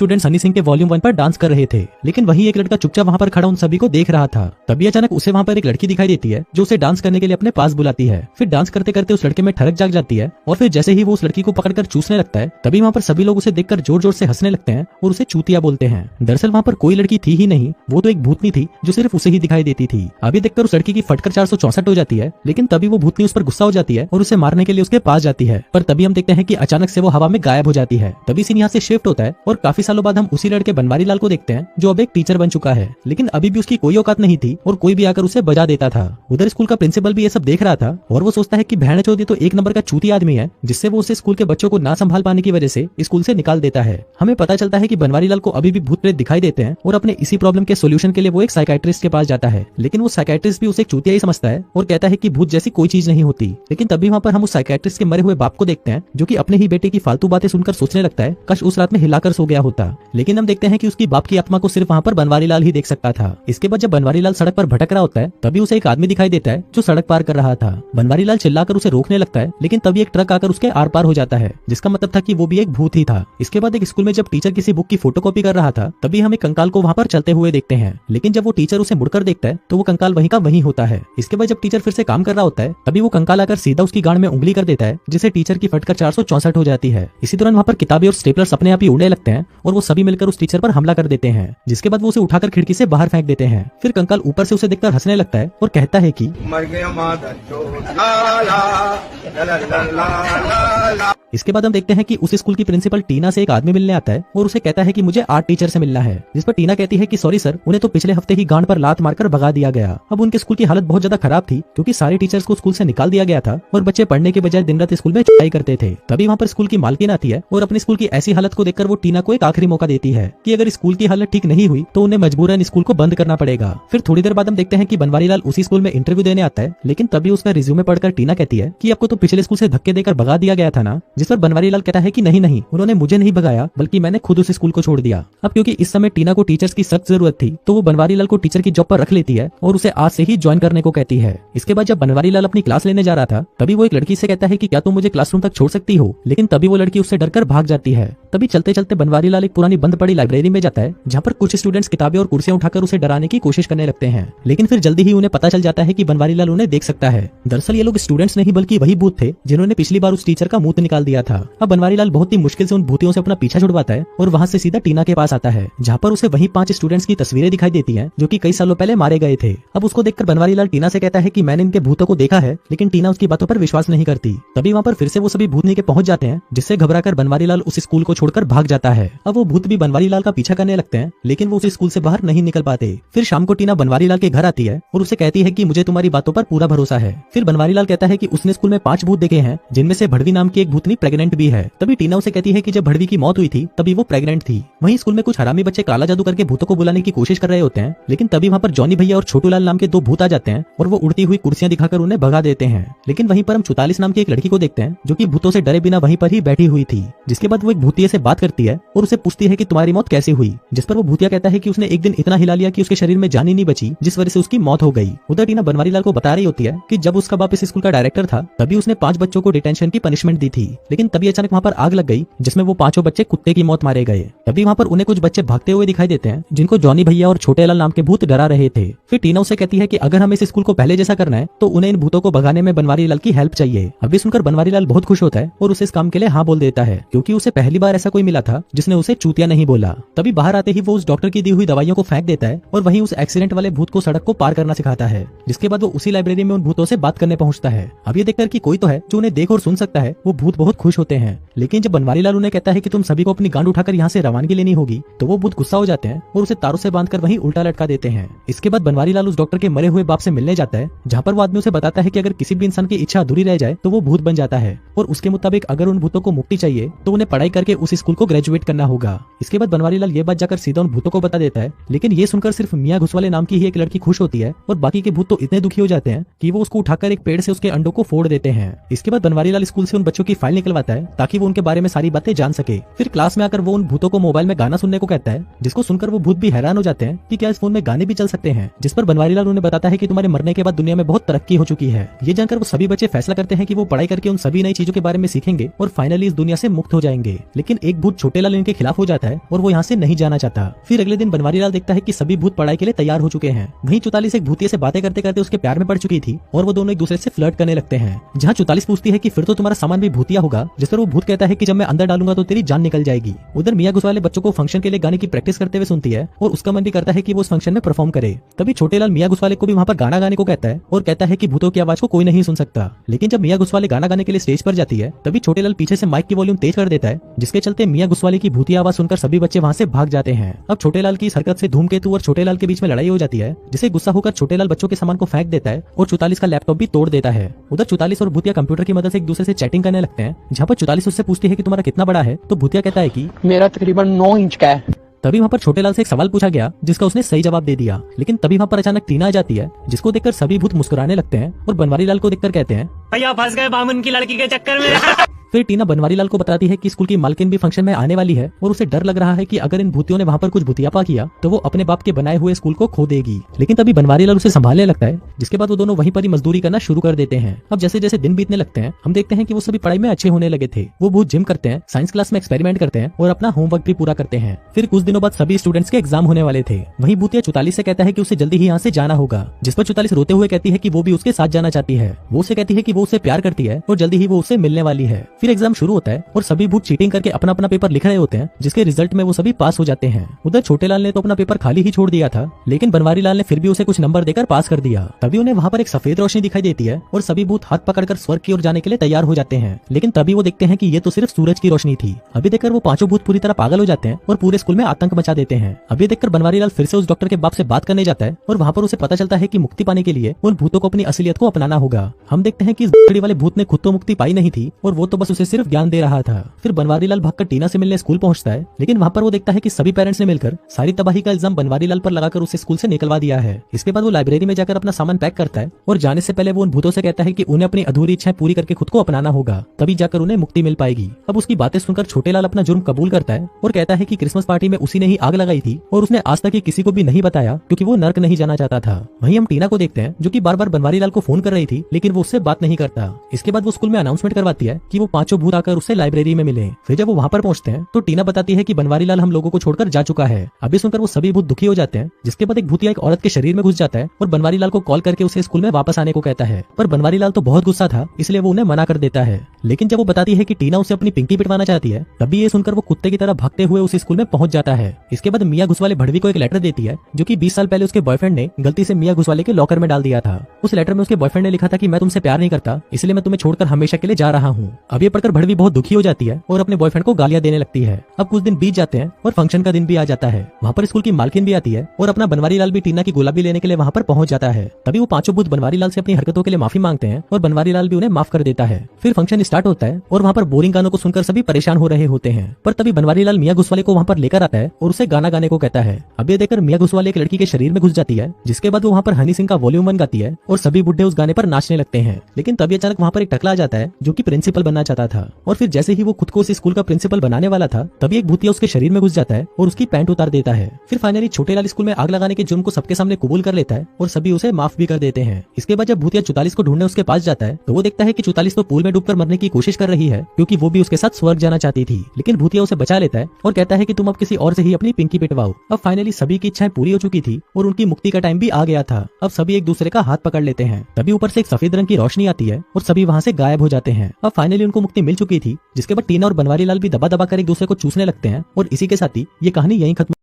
Student Honey Singh के volume 1 पर dance कर रहे थे, लेकिन वही एक लड़का चुपचाप वहाँ पर खड़ा उन सभी को देख रहा था। तभी अचानक उसे वहाँ पर एक लड़की दिखाई देती है जो उसे डांस करने के लिए अपने पास बुलाती है। फिर डांस करते करते उस लड़के में ठड़क जाग जाती है और फिर जैसे ही वो उस लड़की को पकड़कर चूसने लगता है तभी वहाँ पर सभी लोग उसे देखकर जोर जोर से हंसने लगते हैं और उसे चूतिया बोलते हैं। दरअसल वहाँ पर कोई लड़की थी ही नहीं, वो तो एक भूतनी थी जो सिर्फ उसे ही दिखाई देती थी। अभी देखकर उस लड़की की फटकर 464 हो जाती है, लेकिन तभी वो भूतनी उस पर गुस्सा हो जाती है और उसे मारने के लिए उसके पास जाती है। पर तभी हम देखते हैं कि अचानक से वो हवा में गायब हो जाती है। तभी सीन यहाँ से शिफ्ट होता है और काफी सालों बाद हम उसी लड़के बनवारी लाल को देखते हैं जो अब एक टीचर बन चुका है, लेकिन अभी भी उसकी कोई औकात नहीं थी और कोई भी आकर उसे बजा देता था। उधर स्कूल का प्रिंसिपल भी ये सब देख रहा था और वो सोचता है कि बहन चौधरी तो एक नंबर का चूती आदमी है, जिससे वो उसे स्कूल के बच्चों को ना संभाल पाने की वजह से स्कूल से निकाल देता है। हमें पता चलता है कि बनवारी लाल को अभी भी भूत प्रेत दिखाई देते हैं और अपने इसी प्रॉब्लम के सोल्यूशन के लिए वो एक साइकियाट्रिस्ट के पास जाता है, लेकिन वो साइकियाट्रिस्ट भी उसे एक चूतिया ही समझता है और कहता है कि भूत जैसी कोई चीज नहीं होती। लेकिन तभी वहाँ पर हम उस साइकियाट्रिस्ट के मरे हुए बाप को देखते हैं जो कि अपने ही बेटे की फालतू बातें सुनकर सोचने लगता है काश उस रात में हिलाकर सो गया होता। लेकिन हम देखते हैं कि उसकी बाप की आत्मा को सिर्फ वहाँ पर बनवारी लाल ही देख सकता था। इसके बाद जब बनवारी लाल सड़क पर भटक रहा होता है तभी उसे एक आदमी दिखाई देता है जो सड़क पार कर रहा था। बनवारी लाल चिल्लाकर उसे रोकने लगता है, लेकिन तभी एक ट्रक आकर उसके आर पार हो जाता है, जिसका मतलब था कि वो भी एक भूत ही था। इसके बाद एक स्कूल में जब टीचर किसी बुक की फोटोकॉपी कर रहा था तभी हम एक कंकाल को वहाँ पर चलते हुए देखते हैं, लेकिन जब वो टीचर उसे मुड़कर देखता है तो वो कंकाल वहीं का वहीं होता है। इसके बाद जब टीचर फिर से काम कर रहा होता है तभी वो कंकाल आकर सीधा उसकी गांड में उंगली कर देता है, जिसे टीचर की फटकर 464 हो जाती है। इसी दौरान वहाँ पर किताबें और स्टेपलर्स अपने आप ही उड़ने लगते हैं और वो सभी मिलकर उस टीचर पर हमला कर देते हैं, जिसके बाद वो उसे उठाकर खिड़की से बाहर फेंक देते हैं। फिर कंकाल ऊपर से उसे देखकर हंसने लगता है और कहता है कि मर गया मादर चोद, ला ला, ला ला ला ला ला। इसके बाद हम देखते हैं कि उस स्कूल की प्रिंसिपल टीना से एक आदमी मिलने आता है और उसे कहता है कि मुझे आर्ट टीचर से मिलना है, जिस पर टीना कहती है कि सॉरी सर, उन्हें तो पिछले हफ्ते ही गांड पर लात मारकर भगा दिया गया। अब उनके स्कूल की हालत बहुत ज्यादा खराब थी क्योंकि सारे टीचर्स को स्कूल से निकाल दिया गया था और बच्चे पढ़ने के बजाय दिन रात स्कूल में चुनाई करते थे। तभी वहाँ पर स्कूल की मालकिन आती है और अपने स्कूल की ऐसी हालत को देखकर वो टीना को एक आखिरी मौका देती है कि अगर स्कूल की हालत ठीक नहीं हुई तो उन्हें मजबूरन स्कूल को बंद करना पड़ेगा। फिर थोड़ी देर बाद हम देखते हैं कि बनवारी लाल उसी स्कूल में इंटरव्यू देने आता है, लेकिन तभी उसका रिज्यूमे पढ़कर टीना कहती है कि आपको तो पिछले स्कूल से धक्के देकर भगा दिया गया था ना, जिस पर बनवारी लाल कहता है कि नहीं नहीं, उन्होंने मुझे नहीं भगाया बल्कि मैंने खुद उस स्कूल को छोड़ दिया। अब क्योंकि इस समय टीना को टीचर्स की सख्त जरूरत थी तो वो बनवारी लाल को टीचर की जॉब पर रख लेती है और उसे आज से ही ज्वाइन करने को कहती है। इसके बाद जब बनवारी लाल अपनी क्लास लेने जा रहा था तभी वो एक लड़की से कहता है कि क्या तुम मुझे क्लासरूम तक छोड़ सकती हो, लेकिन तभी वो लड़की उससे डरकर भाग जाती है। तभी चलते चलते बनवारी लाल एक पुरानी बंद पड़ी लाइब्रेरी में जाता है जहाँ पर कुछ स्टूडेंट्स किताबें और कुर्सियां उठाकर उसे डराने की कोशिश करने लगते हैं, लेकिन फिर जल्दी ही उन्हें पता चल जाता है कि बनवारी लाल उन्हें देख सकता है। दरअसल ये लोग स्टूडेंट्स नहीं बल्कि वही भूत थे जिन्होंने पिछली बार उस टीचर का मुंह निकाल दिया था। अब बनवारी लाल बहुत ही मुश्किल से उन भूतियों से अपना पीछा छुड़वाता है और वहाँ से सीधा टीना के पास आता है, जहाँ पर उसे वही 5 स्टूडेंट्स की तस्वीरें दिखाई देती हैं जो कि कई सालों पहले मारे गए थे। अब उसको देखकर बनवारी लाल टीना से कहता है कि मैंने इनके भूतों को देखा है, लेकिन टीना उसकी बातों पर विश्वास नहीं करती। तभी वहाँ पर फिर से वो सभी भूतनी के पहुंच जाते हैं, जिससे घबराकर बनवारी लाल उस स्कूल को छोड़कर भाग जाता है। अब वो भूत भी बनवारी लाल का पीछा करने लगते हैं, लेकिन वो उस स्कूल से बाहर नहीं निकल पाते। फिर शाम को टीना बनवारी लाल के घर आती है और उसे कहती है कि मुझे तुम्हारी बातों पर पूरा भरोसा है। फिर बनवारी लाल कहता है कि उसने स्कूल में 5 भूत देखे हैं, जिनमें से भड़वी नाम की एक भूतनी प्रेग्नेंट भी है। तभी टीना उसे कहती है कि जब भड़वी की मौत हुई थी तभी वो प्रेग्नेंट थी। वहीं स्कूल में कुछ हरामी बच्चे काला जादू करके भूतों को बुलाने की कोशिश कर रहे होते हैं, लेकिन तभी वहाँ पर जॉनी भैया और छोटू लाल नाम के 2 भूत आ जाते हैं और वो उड़ती हुई कुर्सियां दिखाकर उन्हें भगा देते हैं। लेकिन वहीं पर हम 44 नाम की एक लड़की को देखते हैं जो कि भूतों से डरे बिना वहीं पर ही बैठी हुई थी। जिसके बाद वो एक भूतिया से बात करती है और उसे पूछती है कि तुम्हारी मौत कैसे हुई, जिस पर वो भूतिया कहता है कि उसने एक दिन इतना हिला लिया कि उसके शरीर में जान ही नहीं बची, जिस वजह से उसकी मौत हो गई। उधर टीना बनवारी लाल को बता रही होती है कि जब उसका बाप इस स्कूल का डायरेक्टर था तभी उसने 5 बच्चों को डिटेंशन की पनिशमेंट दी थी, लेकिन तभी अचानक वहाँ पर आग लग गई जिसमें वो 5 बच्चे कुत्ते की मौत मारे गए। तभी वहाँ पर उन्हें कुछ बच्चे भागते हुए दिखाई देते हैं जिनको जॉनी भैया और छोटे लाल नाम के भूत डरा रहे थे। फिर टीना उसे कहती है कि अगर हमें इस स्कूल को पहले जैसा करना है तो उन्हें इन भूतों को भगाने में बनवारी लाल की हेल्प चाहिए। अभी सुनकर बनवारी लाल बहुत खुश होता है और उसे इस काम के लिए हाँ बोल देता है, क्योंकि उसे पहली बार ऐसा कोई मिला था जिसने उसे चूतिया नहीं बोला। तभी बाहर आते ही वो उस डॉक्टर की दी हुई दवाइयों को फेंक देता है और वहीं उस एक्सीडेंट वाले भूत को सड़क को पार करना सिखाता है। जिसके बाद वो उसी लाइब्रेरी में उन भूतों से बात करने पहुंचता है। अब ये देखकर कि कोई तो है जो उन्हें देख और सुन सकता है, वो भूत बहुत खुश होते हैं। लेकिन जब बनवारी लाल उन्हें कहता है कि तुम सभी को अपनी गांड उठाकर यहाँ से रवानगी लेनी होगी तो वो भूत गुस्सा हो जाते हैं और उसे तारों से बांधकर वहीं उल्टा लटका देते हैं। इसके बाद बनवारी लाल उस डॉक्टर के मरे हुए बाप से मिलने जाता है, जहाँ पर वो आदमी उसे बताता है कि अगर किसी भी इंसान की इच्छा अधूरी रह जाए तो वो भूत बन जाता है और उसके मुताबिक अगर उन भूतों को मुक्ति चाहिए तो उन्हें पढ़ाई करके उस स्कूल को ग्रेजुएट करना होगा। इसके बाद बनवारी लाल ये बात जाकर सीधा उन भूतों को बता देता है, लेकिन ये सुनकर सिर्फ मियां घुसवाले नाम की ही एक लड़की खुश होती है और बाकी के भूत तो इतने दुखी हो जाते हैं कि वो उसको उठाकर एक पेड़ से उसके अंडों को फोड़ देते हैं। इसके बाद बनवारी लाल स्कूल से उन बच्चों की फाइल निकलवाता है ताकि वो उनके बारे में सारी बातें जान सके। फिर क्लास में आकर वो उन भूतों को मोबाइल में गाना सुनने को कहता है, जिसको सुनकर वो भूत भी हैरान हो जाते हैं कि क्या इस फोन में गाने भी चल सकते हैं। जिस पर बनवारी लाल उन्हें बताता है कि तुम्हारे मरने के बाद दुनिया में बहुत तरक्की हो चुकी है। ये जानकर वो सभी बच्चे फैसला करते हैं कि वो पढ़ाई करके उन सभी नई चीजों के बारे में सीखेंगे और फाइनली इस दुनिया से मुक्त हो जाएंगे। लेकिन एक भूत छोटे लाल इनके खिलाफ हो जाता है और वो यहाँ से नहीं जाना चाहता। फिर अगले दिन बनवारी लाल देखता है कि सभी भूत पढ़ाई के लिए तैयार हो चुके हैं। वहीं 44 एक भूतिया से बातें करते करते उसके प्यार में पड़ चुकी थी और वो दोनों एक दूसरे से फ्लर्ट करने लगते हैं। जहाँ 44 पूछती है कि फिर तो तुम्हारा सामान भी भूतिया होगा, जिस पर वो भूत कहता है कि जब मैं अंदर डालूंगा तो तेरी जान निकल जाएगी। उधर मियां घुसवाले बच्चों को फंक्शन के लिए गाने की प्रैक्टिस करते हुए सुनती है और उसका मन भी करता है कि वो उस फंक्शन में परफॉर्म करे। तभी छोटे लाल मियां घुसवाले को भी वहाँ पर गाना गाने को कहता है और कहता है कि भूतों की आवाज को कोई नहीं सुन सकता। लेकिन जब मियां घुसवाले गाना गाने के लिए स्टेज पर जाती है तभी छोटे लाल पीछे से माइक की वॉल्यूम तेज कर देता है, जिसके चलते मियां घुसवाले की भूतिया आवाज सुनकर सभी बच्चे वहाँ से भाग जाते हैं। अब छोटे लाल की इस हरकत से धूमकेतु और छोटे लाल के बीच में लड़ाई हो जाती है, जिसे गुस्सा होकर छोटे लाल बच्चों के सामान को फेंक देता है और 44 का लैपटॉप भी तोड़ देता है। उधर 44 और भूतिया कंप्यूटर की मदद से एक दूसरे से चैटिंग करने लगते हैं, जहाँ पर 44 उससे पूछती है कि तुम्हारा कितना बड़ा है, तो भूतिया कहता है कि मेरा तकरीबन 9 इंच का है। तभी वहाँ पर छोटे लाल से एक सवाल पूछा गया जिसका उसने सही जवाब दे दिया। लेकिन तभी वहाँ पर अचानक टीना आ जाती है, जिसको देखकर सभी भूत मुस्कुराने लगते हैं और बनवारी लाल को देखकर कहते हैं भैया फंस गए बामुन की लड़की के चक्कर में। फिर टीना बनवारी लाल को बताती है कि स्कूल की मालकिन भी फंक्शन में आने वाली है और उसे डर लग रहा है कि अगर इन भूतियों ने वहाँ पर कुछ भूतियापा किया तो वो अपने बाप के बनाए हुए स्कूल को खो देगी। लेकिन तभी बनवारी लाल उसे संभालने लगता है, जिसके बाद वो दोनों वहीं पर ही मजदूरी करना शुरू कर देते हैं। अब जैसे जैसे दिन बीतने लगते हैं हम देखते हैं कि वो सभी पढ़ाई में अच्छे होने लगे थे। वो बहुत जिम करते हैं, साइंस क्लास में एक्सपेरिमेंट करते हैं और अपना होमवर्क भी पूरा करते हैं। फिर कुछ दिनों बाद सभी स्टूडेंट्स के एग्जाम होने वाले थे। वहीं भूतिया 44 से कहता है कि उसे जल्दी ही यहाँ से जाना होगा, जिस पर 44 रोते हुए कहती है कि वो भी उसके साथ जाना चाहती है। वो उसे कहती है कि वो उसे प्यार करती है और जल्दी ही वो उससे मिलने वाली है। फिर एग्जाम शुरू होता है और सभी भूत चीटिंग करके अपना अपना पेपर लिख रहे होते हैं, जिसके रिजल्ट में वो सभी पास हो जाते हैं। उधर छोटे लाल ने तो अपना पेपर खाली ही छोड़ दिया था, लेकिन बनवारी लाल ने फिर भी उसे कुछ नंबर देकर पास कर दिया। तभी उन्हें वहाँ पर एक सफेद रोशनी दिखाई देती है और सभी भूत हाथ पकड़कर स्वर्ग की ओर जाने के लिए तैयार हो जाते हैं। लेकिन तभी वो देखते हैं कि ये तो सिर्फ सूरज की रोशनी थी। अभी देखकर वो पांचों भूत पूरी तरह पागल हो जाते हैं और पूरे स्कूल में आतंक मचा देते हैं। अभी देखकर बनवारी लाल फिर से उस डॉक्टर के बाप से बात करने जाता है और वहाँ पर उसे पता चलता है कि मुक्ति पाने के लिए उन भूतों को अपनी असलियत को अपनाना होगा। हम देखते हैं कि इस बड़ी वाले भूत ने खुद तो मुक्ति पाई नहीं थी और वो तो बस उसे सिर्फ ज्ञान दे रहा था। फिर बनवारी लाल भागकर टीना से मिलने स्कूल पहुंचता है, लेकिन वहाँ पर वो देखता है कि सभी पेरेंट्स ने मिलकर सारी तबाही का इल्जाम बनवारी लाल पर लगाकर उसे स्कूल से निकलवा दिया है। इसके बाद वो लाइब्रेरी में जाकर अपना सामान पैक करता है और जाने से पहले वो उन भूतों से कहता है कि उन्हें अपनी अधूरी इच्छाएं पूरी करके खुद को अपनाना होगा, तभी जाकर उन्हें मुक्ति मिल पाएगी। अब उसकी बातें सुनकर छोटे लाल अपना जुर्म कबूल करता है और कहता है कि क्रिसमस पार्टी में उसी ने ही आग लगाई थी और उसने आज तक किसी को भी नहीं बताया क्योंकि वो नर्क नहीं जाना चाहता था। वहीं हम टीना को देखते हैं जो कि बार बार बनवारी लाल को फोन कर रही थी, लेकिन वो उससे बात नहीं करता। इसके बाद वो स्कूल में अनाउंसमेंट करवाती है कि वो पांचों भूत आकर उससे लाइब्रेरी में मिले। फिर जब वो वहाँ पर पहुंचते हैं तो टीना बताती है कि बनवारी लाल हम लोगों को छोड़कर जा चुका है। अभी सुनकर वो सभी भूत दुखी हो जाते हैं, जिसके बाद एक भूतिया एक औरत के शरीर में घुस जाता है और बनवारी लाल को कॉल करके उसे स्कूल में वापस आने को कहता है। पर बनवारी लाल तो बहुत गुस्सा था, इसलिए वो उन्हें मना कर देता है। लेकिन जब वो बताती है कि टीना उसे अपनी पिंकी पिटवाना चाहती है, तभी ये सुनकर वो कुत्ते की तरह भागते हुए उस स्कूल में पहुंच जाता है। इसके बाद मियां घुसवाले भड़वी को एक लेटर देती है जो कि 20 साल पहले उसके बॉयफ्रेंड ने गलती से मियां घुसवाले के लॉकर में डाल दिया था। उस लेटर में उसके बॉयफ्रेंड ने लिखा था कि मैं तुमसे प्यार नहीं करता, इसलिए मैं तुम्हें छोड़कर हमेशा के लिए जा रहा हूँ। अब ये पढ़कर भड़वी बहुत दुखी हो जाती है और अपने बॉयफ्रेंड को गालियां देने लगती है। अब कुछ दिन बीत जाते हैं और फंक्शन का दिन भी आ जाता है। वहाँ पर स्कूल की मालकिन भी आती है और अपना बनवारी लाल भी टीना की गुलाबी लेने के लिए वहाँ पर पहुंच जाता है। तभी वो पांचों भूत बनवारी लाल से अपनी हरकतों के लिए माफी मांगते हैं और बनवारी लाल भी उन्हें माफ कर देता है। फिर फंक्शन स्टार्ट होता है और वहाँ पर बोरिंग गानों को सुनकर सभी परेशान हो रहे होते हैं। पर तभी बनवारी लाल मियां घुसवाले को वहाँ पर लेकर आता है और उसे गाना गाने को कहता है। अब ये देखकर मियां घुसवाले एक लड़की के शरीर में घुस जाती है, जिसके बाद वो वहाँ पर हनी सिंह का वॉल्यूम 1 गाती है और सभी बुढ़े उस गाने पर नाचने लगते हैं। लेकिन तभी अचानक वहाँ पर एक टकला आ जाता है जो कि प्रिंसिपल बनना चाहता था और फिर जैसे ही वो खुद को उस स्कूल का प्रिंसिपल बनाने वाला था, तभी एक भूतिया उसके शरीर में घुस जाता है और उसकी पैंट उतार देता है। फिर फाइनली छोटे लाल स्कूल में आग लगाने के जुर्म को सबके सामने कबूल कर लेता है और सभी उसे माफ भी कर देते हैं। इसके बाद जब भूतिया 44 को ढूंढने उसके पास जाता है तो वो देखता है कि 44 तो पूल में डूबकर मरने की कोशिश कर रही है, क्योंकि वो भी उसके साथ स्वर्ग जाना चाहती थी। लेकिन भूतिया उसे बचा लेता है और कहता है कि तुम अब किसी और से ही अपनी पिंकी पिटवाओ। अब फाइनली सभी की इच्छाएं पूरी हो चुकी थी और उनकी मुक्ति का टाइम भी आ गया था। अब सभी एक दूसरे का हाथ पकड़ लेते हैं। तभी ऊपर से एक सफेद रंग की रोशनी आती है और सभी वहाँ से गायब हो जाते हैं। अब फाइनली उनको मुक्ति मिल चुकी थी, जिसके बाद टीना और बनवारी लाल भी दबा दबा कर एक दूसरे को चूसने लगते हैं और इसी के साथ ही ये कहानी यहीं खत्म।